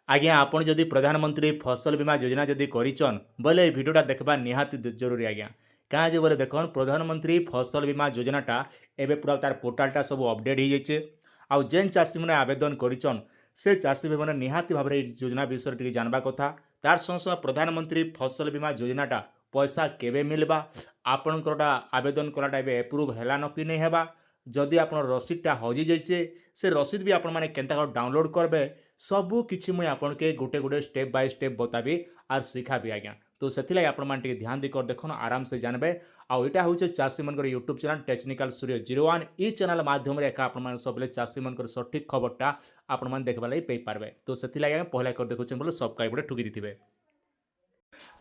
आज्ञा आपण जदि प्रधानमंत्री फसल बीमा योजना जदि करिछन बोले ए भिडियोटा देखबा निहाती जरूरी आज्ञा। काहे जे बोले देखन प्रधानमंत्री फसल बीमा योजनाटा एबे पूरा तार पोर्टालटा सब अपडेट हो जाइए। आउ जेन चाषी मैंने आवेदन करिछन से चाषी भाई मैंने निहाती भाव में योजना विषय टी जानवा कथा। तार संग संग प्रधानमंत्री फसल बीमा योजनाटा पैसा केबे मिलबा, आपणकरटा आवेदन कराटा एबे एप्रूव हैला न कि नहीं हेबा, जदि आपन रसीदटा हजि जाइए से रसीद भी आपण माने केनता डाउनलोड करबे, सबू किछि मुई आपन के गोटे गोटे स्टेप बाय स्टेप बताबी आर सिखाबी आज्ञा। तो से आपण मान टिके ध्यान देकर देखन आराम से जानबे। आउ एटा होचे चाषी मनकर यूट्यूब चैनल टेक्निकल सूर्य 01 ई चैनल माध्यम रे एका आपण मान सबले चाषी मनकर सठिक खबरटा आपण मान देखबा लई पेई पारबे। तो सेथि लागै पहला कर देखुछन बोले सब्सक्राइब बटे ठुकी दिथिबे।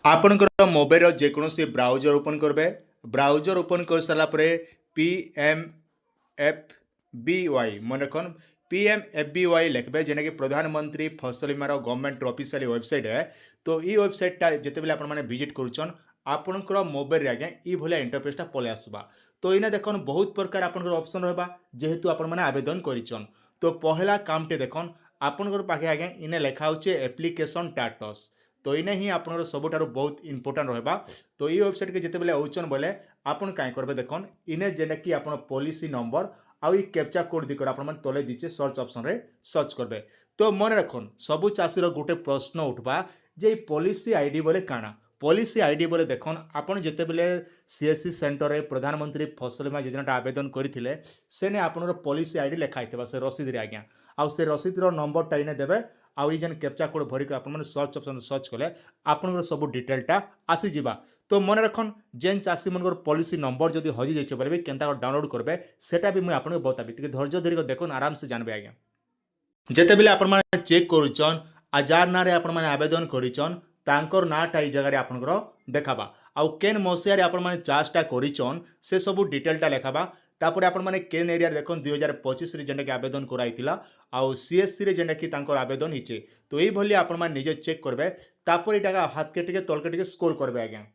आपनकर मोबाइल रो जे कोनोसी ब्राउजर ओपन करबे। ब्राउजर ओपन कर साला परे PMFBY मन रखन PMFBY लिखबे जेने कि प्रधानमंत्री फसल बीमा गवर्नमेंट ऑफिशियल वेबसाइट है। तो ई वेबसाइटा जिते बेले आपण माने विजिट करूछन आपनकर मोबाइल रे आज्ञा ई भलिया इंटरफेसटा पले आसबा। तो इना देखन बहुत प्रकार आपनकर ऑप्शन रहबा जेहेतु आपण माने आवेदन करिछन। तो पहला कामटे देखन आपनकर पाखे आज्ञा इने लिखा होचे एप्लीकेशन स्टेटस। तो इने ही आपनकर सबुठारु बहुत इंपोर्टेंट रहबा। तो ई वेबसाइट के जिते बेले होचन बोले आपन काई करबे देखन इने जेने कि आपन पॉलिसी नंबर आउ ई कैप्चा कोड दिकर आपण मन तले दीचे सर्च ऑप्शन रे सर्च करबे। तो मन रखन सबु चाषी रो गोटे प्रश्न उठबा जे पॉलिसी आईडी बोले काना। पॉलिसी आईडी बोले देखन आपण जेते बेले सीएससी सेंटर रे प्रधानमंत्री फसल बीमा योजना आवेदन करथिले सेने आपनर पॉलिसी आईडी लिखा हितबा से रसीद रे आज्ञा। आउ से रसीद रो नंबर टा इने देबे। आउ ई जन कैप्चा कोड भरिक आपण मन सर्च ऑप्शन सर्च कले आपनर सब डिटेलटा आसी जिबा। तो मन रखन जेन चाषी मनकर पॉलिसी नंबर जदि हजि जाइछे बोले केनता डाउनलोड करबे सेटा भी मुई आपन बताबी। टिके धैर्य धरि देखन आराम से जानबे आज्ञा। जेते बेले आपण माने चेक करूछन आ जार ना रे आपण माने आवेदन करिछन तांकर नाटा ई जगह रे आपनकर देखाबा। आउ केन मसिया रे आपण माने चार्जटा करिछन से सब डिटेलटा लेखाबा। तापर आपण माने केन एरिया देखन 2025 रे जेंडा के आवेदन कराइतिला आउ सीएससी रे जेंडा कि तांकर आवेदन हिचे। तो एई भली आपण माने निजे चेक करबे। तापर एटा हाथ के टिके तल के टिके स्क्रॉल करबे आज्ञा।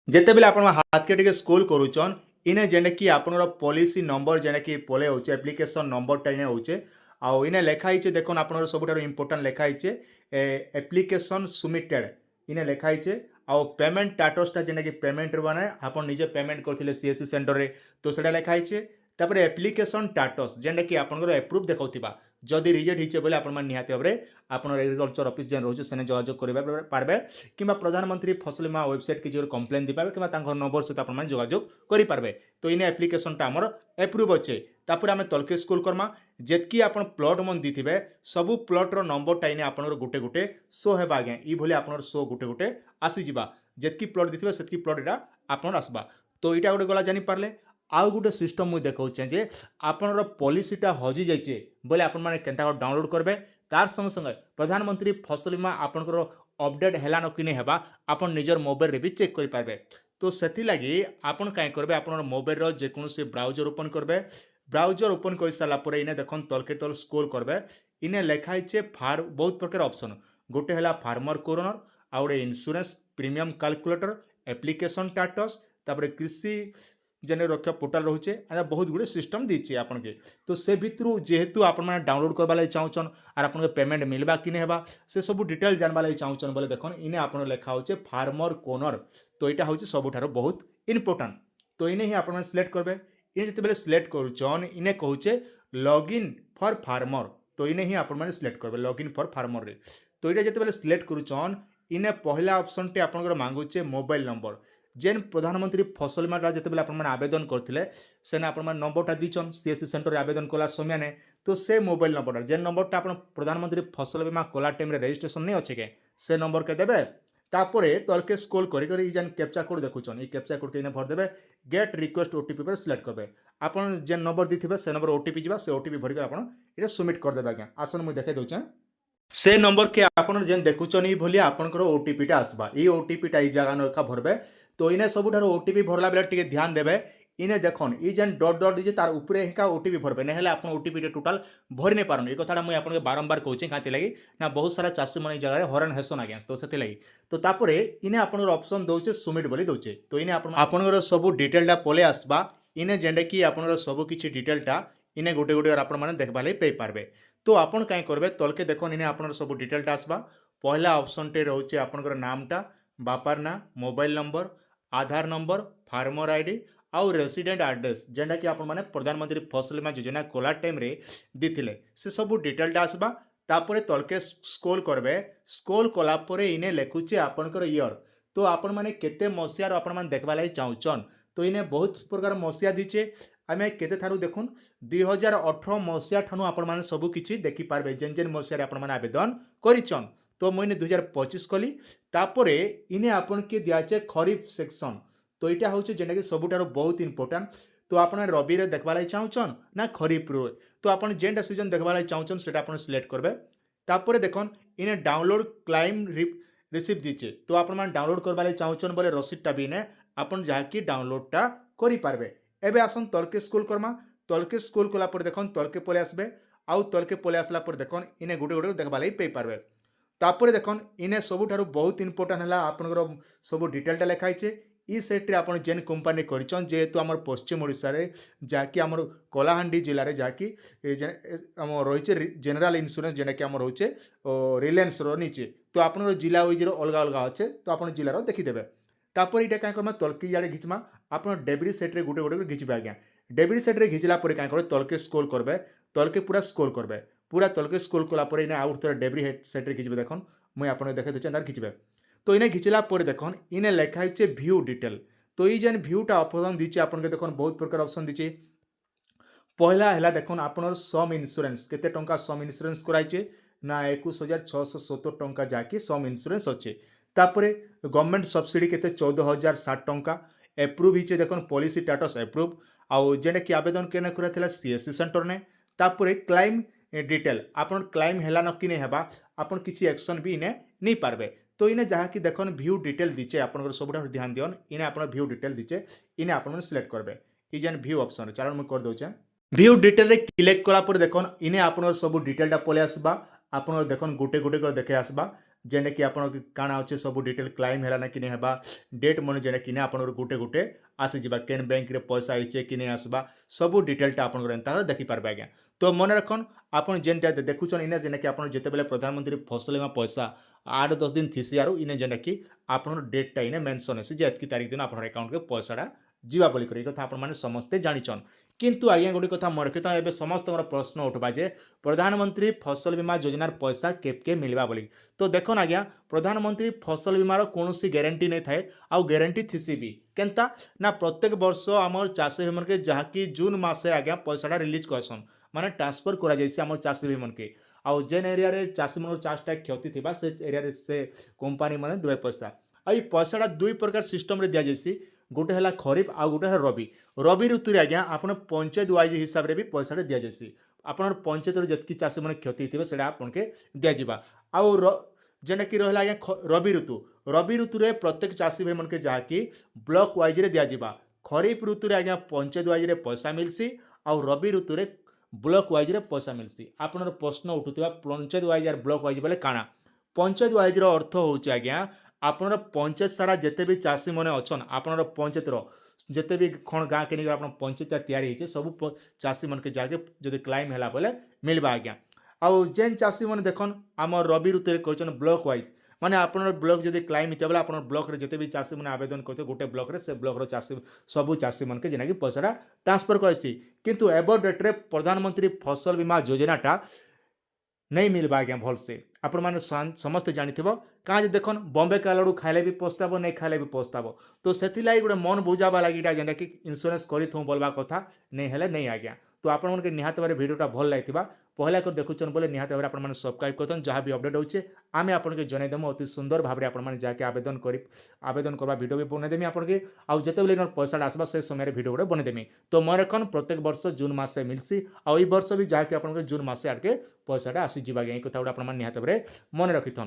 जेते बेले आपण हाथ के टिके स्क्रॉल करूछन इने जेंडा कि आपनर पॉलिसी नंबर जेंडा कि पले होचे एप्लीकेशन नंबर टा इने होचे। आउ इने लेखा हिचे देखन आपनर सबुठार इंपोर्टेंट लेखा हिचे एप्लीकेशन सबमिटेड इने लेखा हिचे। आउ पेमेंट स्टेटसटा जेने कि पेमेंट माने आपण निजे पेमेंट करथिले सीएससी सेंटर रे तो सेटा लेखा हिचे। तापर एप्लीकेशन स्टेटस जेने कि आपनकर अप्रूव देखौथिबा जदि रिजेक्ट हिचे बोले आपण मान निहाती भाबरे आपनर एग्रीकल्चर ऑफिस जेन रहउचे सेने जोगाजोग करबा पारबे किबा प्रधानमंत्री फसल बीमा वेबसाइट के जो कंप्लेन दिपाबे किबा तांकर नंबर सहित आपण मान जोगाजोग करि पारबे। तो इने एप्लीकेशनटा हमर अप्रूव अच्छे। तापर आमे तलके स्क्रॉल करमा जेतकी आपण प्लॉट मन दिथिबे सबु प्लॉट रो नंबर टाइने आपनर गोटे गोटे शो हेबा आज्ञा। ई भली आपनर शो गोटे गोटे आसी जिबा जेतकी प्लॉट दिथिबे सेतकी प्लॉट एटा आपनर आसबा। तो इटा गोटे गला जानि पारले। आउ गोटे सिस्टम मुई देखौचे जे आपनर पॉलिसीटा हजि जाइछे बोले आपण माने केनता डाउनलोड करबे। तार संग संग प्रधानमंत्री फसल बीमा आपनकर अपडेट हैला न कि नहीं हेबा आपण निजर मोबाइल रे भी चेक करि पारबे। तो सेति लागि आपण काई करबे आपनर मोबाइल रो जे कोनोसी ब्राउजर ओपन करबे। ब्राउजर ओपन कर सारा पर इने देखन तलके तल स्क्रॉल करबे इने लेखा हिचे बहुत प्रकार ऑप्शन गोटे हैला फार्मर कोरोनर आउडे insurance premium calculator application status तापर कृषि जेने रक्षा पोर्टल रहउचे आ बहुत गुडे सिस्टम दीची आपन के। तो से भितरु जेहेतु आपण माने डाउनलोड करबा lai चाहउछन आर आपन के पेमेंट मिलबा कि नै हेबा से सब डिटेल जानबा lai चाहउछन बोले देखन इने आपन लेखा होचे फार्मर कोर्नर। तो एटा होचे सबुठारो बहुत इंपोर्टेंट। तो इने ही आपण माने सिलेक्ट करबे। इने जते बेले सिलेक्ट करूछन इने कहउचे लॉगिन फॉर फार्मर। तो इने ही आपण माने सिलेक्ट करबे लॉगिन फॉर फार्मर रे। तो एटा जते बेले सिलेक्ट करूछन इने पहला ऑप्शन टे आपनकर मांगुचे मोबाइल नंबर जेन प्रधानमंत्री फसल बीमा जिते बेले आपण आवेदन करथिले सेने आपण नंबरटा दीचन सीएससी सेंटर रे आवेदन कला समय ने। तो से मोबाइल नंबरटा जेन नंबरटा आपण प्रधानमंत्री फसल बीमा कला टाइम रे रजिस्ट्रेशन नहीं अच्छे के से नंबर के देबे। तापरे तलके स्क्रॉल करी करी जेन कैप्चा कोड देखुछन ई कैप्चा कोड के इने भर देबे। गेट रिक्वेस्ट ओटीपी पर सिलेक्ट करबे। आपण जेन नंबर दिथिबे से नंबर ओटीपी जिबा से ओटीपी भरि के आपण इटा सबमिट कर देबे आज्ञा। आसन मु देखाइ दोछन से नंबर के आपण जेन देखुछन ई भली आपनकर ओटीपी टा आसबा। ई ओटीपी टा ई जगह नका भरबे। तो इने सबुठार ओटीपी भरला बेले टिके ध्यान देबे। इने देखन ई जेन डॉट डॉट दिजे तार ऊपरे हिका ओटीपी भरबे नै हेले आपण ओटीपी टे टोटल भरि नै पारन। ए कथाटा मुई आपण के बारंबार कहूचे काती लागि ना बहुत सारा चाषी मन जगह रे हरण हेसन आज्ञा। तो सेति लागि तो तापरे इने आपनर ऑप्शन दोचे सबमिट बोली दोचे। तो इने आपनर सब डिटेलटा पले आसबा। इने जेंडे कि आपनर सब किछि डिटेलटा इने गोटे गोटे आपण माने देखबा लागि पे पारबे। तो आपण काई करबे तलके देखन इने आपनर सब डिटेलटा आसबा। पहला ऑप्शन टे रोचे आपनकर नामटा बापार ना मोबाइल नंबर आधार नंबर फार्मर आईडी आउ रेसिडेंट एड्रेस जेनटा कि आपण माने प्रधानमंत्री फसल बीमा योजना कोला टाइम रे दिथिले से सब डिटेलटा आसबा तापरे तलके स्क्रॉल करबे स्क्रॉल कला परे इने लेखुचे आपनकर ईयर तो आपण माने केते मसियार आपण माने देखबा लागि चाहुचन तो इने बहुत प्रकार मसिया दिचे आमे केते थारु देखुन 2018 मसिया ठानु आपण माने सब किछि देखि पारबे जेन जेन मसिया रे आपण माने आवेदन करिचन तो मुझे 2025 कली तापरे इने आपन के दियाचे खरीफ सेक्शन तो यहाँ हूँ जेनटा कि सबुठार बहुत इंपोर्टाट तो आप रबी रे देखबा लागि चाहुचन ना खरीफ रो तो आप जेनटा सीजन देखबा लागि चाहुचन सेटा आपन सिलेक्ट करबे तापरे देखन इने डाउनलोड क्लाइम रिसीप्ट दीचे तो आप डाउनलोड करबा लागि चाहुचन बोले रसीदटा भी इने आपन जाकी डाउनलोडटा करि पारबे एबे आसन तलके स्क्रॉल करमा तलके स्क्रॉल कला पर देखन तलके पले आसबे आउ तलके पले आसला पर देखन इने गोटे गोटे देखबा लागि पे पारबे तापरे देखन इने सबुठारु बहुत इंपोर्टाट है आपनकर सब डिटेलटा लिखाइछे ई सेट रे आपन जेन कंपनी करिचन जेहेतु आमर पश्चिम ओडिशा रे जाकी आमर कलाहांडी जिल्ला रे जाकी आम रहिचे जनरल इंश्योरेंस जेना कि आमर होचे रिलायंस रो नीचे तो आपनर जिला वाइज रो अलगा अलगा अच्छे तो आपन जिला रो देखि देबे तापर इटा काई करमा तलकी याडे घिचमा आपन डेबिट सेट रे गुटे गुटे घिचबे आज्ञा डेबिट सेट रे घिचला परे काई करे तलके स्क्रॉल करबे तलके पूरा स्क्रॉल करबे पूरा तलके स्क्रॉल कला परे इने आउट थोड़ा डेबिट सेट रे घिचबे देखन मैं आपन देखे देछन तार घिचबे तो इने घिचला परे देखन इने लिखा है व्यू डिटेल तो ये जेन व्यूटा ऑप्शन दीचे आपन के देखन बहुत प्रकार ऑप्शन दीचे पहला है देखन आपन सम इंश्योरेंस केते टंका सम इंश्योरेंस कराइचे ना 21,670 टंका जाके सम इंश्योरेंस अच्छे तापरे गवर्नमेंट सब्सिडी केते 14,060 टंका एप्रूव हिचे देखन पॉलिसी स्टेटस एप्रूव आउ जेने कि आवेदन केने करथिला सीएससी सेंटर ने तापरे क्लाइम डिटेल आपन क्लाइम हैला न कि नहीं हेबा आपन किछि एक्शन भी इने नहीं पारबे तो इने जहाँ कि देखन व्यू डिटेल दीचे आपन सबुठा ध्यान दियन इने आपन व्यू डिटेल दीचे इने आपन सिलेक्ट करबे ई जेन व्यू ऑप्शन चलो मैं कर दोचे व्यू डिटेल रे क्लिक कला पर देखन इने आपन सब डिटेलटा पले आसबा आपन देखन गुटे गुटे कर देखे आसबा जेने कि आपन काना अच्छे सब डिटेल क्लाइम हैला ना कि नहीं हेबा डेट मन जेने कि आपन गुटे गुटे आसी जिबा केन बैंक रे पैसा आइचे कि नहीं आसबा सब डिटेलटा आपन एंता देखि पारबे आज्ञा तो मन रखन आपन जेनटा देखुचन इने जेने कि आपन जेते बेले प्रधानमंत्री फसल बीमा पैसा 8-10 दिन थीसी आरो इने जेने कि आपन डेटटा इने मेंशन है जे एतकी तारीख दिन आपन अकाउंट के पैसाटा जीवा बोली करी कथा आपन माने समस्ते जानिचन किंतु आज्ञा गोटे कथा मन रखिता एबे समस्त प्रश्न उठबा जे प्रधानमंत्री फसल बीमा योजनार पैसा केबके मिलबा बोली तो देखन आज्ञा प्रधानमंत्री फसल बीमार कोनोसी गारंटी नहीं थाए आउ गारंटी थीसी भी केनता ना प्रत्येक वर्ष आमर चाषी भाई के जहाँकि जून मासे आज्ञा पैसाटा रिलीज करसन माने ट्रांसफर करा जाइसे आमर चाषी भाई के आउ जेन एरिया रे चाषी मन चाषटा क्षति थिबा से एरिया रे से कंपनी माने देबे पैसा आई पैसाटा दुई प्रकार सिस्टम रे दिया जाइसी गोटे है खरीफ आउ गोटे है रबी रबी ऋतु रे आज्ञा आपन पंचायत वाइज हिसाब रे भी पैसाटा दिया जाइसी आपन पंचायत रे जतकी चाषी मन क्षति थिबे सेटा आपन के दिया जिबा आउ जेना कि रहला आज्ञा रबी ऋतु रे प्रत्येक चाषी भाई मन के जहाँकि ब्लॉक वाइज रे दिया जिबा खरीफ ऋतु रे आज्ञा पंचायत वाइज रे पैसा मिलसी आउ रबी ऋतु रे ब्लॉक वाइज रे पैसा मिलसी आपनर प्रश्न उठुथिबा पंचायत वाइज और ब्लॉक वाइज बोले काना पंचायत वाइज रो अर्थ होउची आज्ञा आपनर पंचायत सारा जेते भी चाषी माने अछन आपनर पंचायत रो जेते भी खण गाँ के निकर आपन पंचायत तैयारी होइछे सब चाषी मन के जाके जदि क्लाइम हैला बोले मिलबा आज्ञा आउ जेन चाषी माने देखन आमर रबी ऋतु रे कहछन ब्लॉक वाइज माने आपनर ब्लॉक जदि क्लाइम हिते बोले आपनर ब्लॉक रे जेते भी चाषी माने आवेदन करते गोटे ब्लॉक रे से ब्लॉक रो चाषी सब चाषी मन के जेना कि पैसाटा ट्रांसफर करसी किंतु एबो डेट रे प्रधानमंत्री फसल बीमा योजनाटा नहीं मिलबा आज्ञा भल से आपण मैंने समस्ते जानिथिबो कहाँ देखन बॉम्बे का लड़ू खाइले भी पस्ताब नहीं खाइले भी पस्ताब तो से गोटे मन बुझावा लगे जेनटा कि इन्स्योरेंस करी बोलवा कथा नहीं हेले नहीं आज्ञा तो आपण मन के निहात भाव भिडियोटा भल लगी पहला कर देखुन बोले निहात भाव आप सब्सक्राइब करतन जहाँ भी अपडेट होचे आमे आपन के जनईदेमु अति सुंदर भाव में आपण जाके आवेदन करवा भिडियो भी बनईदेमी आपन आउ जिते पैसा आसवा से समय भिडियो गोटे बनईदेमी तो मोर एखन प्रत्येक वर्ष जून मासे मिलसी आउ वर्ष भी जहाँकि आप जून मासे आड़के पैसाटा आसीजा ये कथा गोटे आप निहात भाव मन रखिथन।